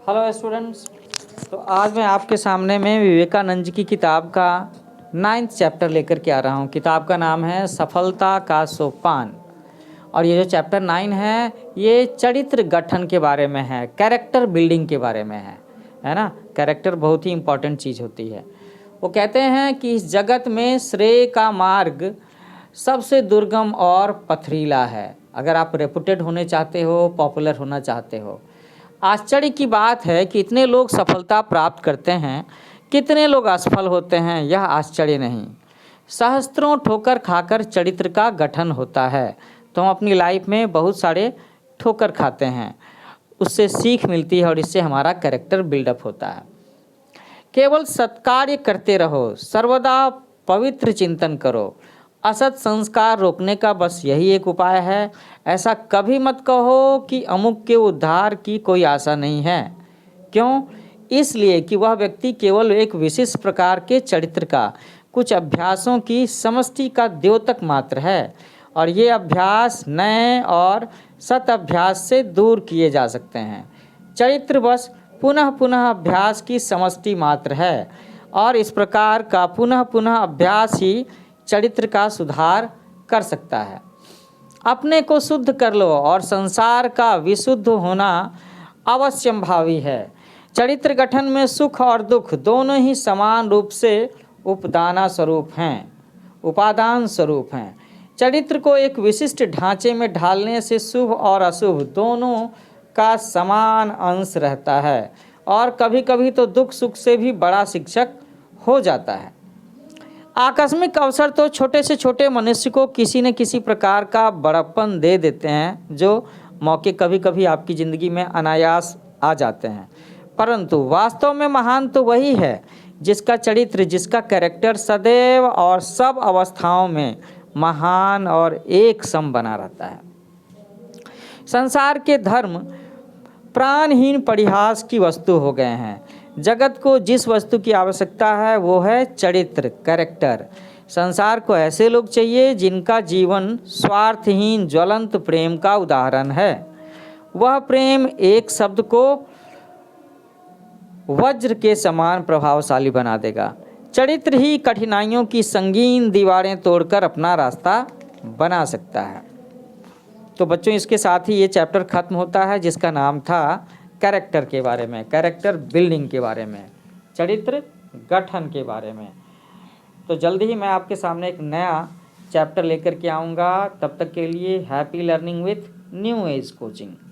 Hello students. तो आज मैं आपके सामने में विवेकानंद जी की किताब का 9th चैप्टर लेकर के आ रहा हूँ। किताब का नाम है सफलता का सोपान। और ये जो चैप्टर 9 है ये चरित्र गठन के बारे में है, कैरेक्टर बिल्डिंग के बारे में है ना। कैरेक्टर बहुत ही इम्पोर्टेंट चीज़ होती है। वो कहते हैं कि इस जगत में श्रेय का मार्ग सबसे दुर्गम और पथरीला है। अगर आप रेपुटेड होने चाहते हो, पॉपुलर होना चाहते हो। आश्चर्य की बात है कि इतने लोग सफलता प्राप्त करते हैं, कितने लोग असफल होते हैं, यह आश्चर्य नहीं। सहस्त्रों ठोकर खाकर चरित्र का गठन होता है। तो हम अपनी लाइफ में बहुत सारे ठोकर खाते हैं, उससे सीख मिलती है और इससे हमारा कैरेक्टर बिल्डअप होता है। केवल सत्कार्य करते रहो, सर्वदा पवित्र चिंतन करो। असत संस्कार रोकने का बस यही एक उपाय है। ऐसा कभी मत कहो कि अमुक के उद्धार की कोई आशा नहीं है। क्यों? इसलिए कि वह व्यक्ति केवल एक विशिष्ट प्रकार के चरित्र का कुछ अभ्यासों की समष्टि का द्योतक मात्र है, और ये अभ्यास नए और सत अभ्यास से दूर किए जा सकते हैं। चरित्र बस पुनः पुनः अभ्यास की समष्टि मात्र है, और इस प्रकार का पुनः पुनः अभ्यास ही चरित्र का सुधार कर सकता है। अपने को शुद्ध कर लो और संसार का विशुद्ध होना अवश्यंभावी है। चरित्र गठन में सुख और दुख दोनों ही समान रूप से उपादान स्वरूप हैं। चरित्र को एक विशिष्ट ढांचे में ढालने से शुभ और अशुभ दोनों का समान अंश रहता है, और कभी कभी तो दुख सुख से भी बड़ा शिक्षक हो जाता है। आकस्मिक अवसर तो छोटे से छोटे मनुष्य को किसी न किसी प्रकार का बड़प्पन दे देते हैं, जो मौके कभी कभी आपकी ज़िंदगी में अनायास आ जाते हैं। परंतु वास्तव में महान तो वही है जिसका चरित्र, जिसका कैरेक्टर सदैव और सब अवस्थाओं में महान और एक सम बना रहता है। संसार के धर्म प्राणहीन परिहास की वस्तु हो गए हैं। जगत को जिस वस्तु की आवश्यकता है वो है चरित्र, कैरेक्टर। संसार को ऐसे लोग चाहिए जिनका जीवन स्वार्थहीन ज्वलंत प्रेम का उदाहरण है। वह प्रेम एक शब्द को वज्र के समान प्रभावशाली बना देगा। चरित्र ही कठिनाइयों की संगीन दीवारें तोड़कर अपना रास्ता बना सकता है। तो बच्चों, इसके साथ ही ये चैप्टर खत्म होता है, जिसका नाम था कैरेक्टर के बारे में, कैरेक्टर बिल्डिंग के बारे में, चरित्र गठन के बारे में। तो जल्दी ही मैं आपके सामने एक नया चैप्टर लेकर के आऊँगा। तब तक के लिए happy learning with new age coaching.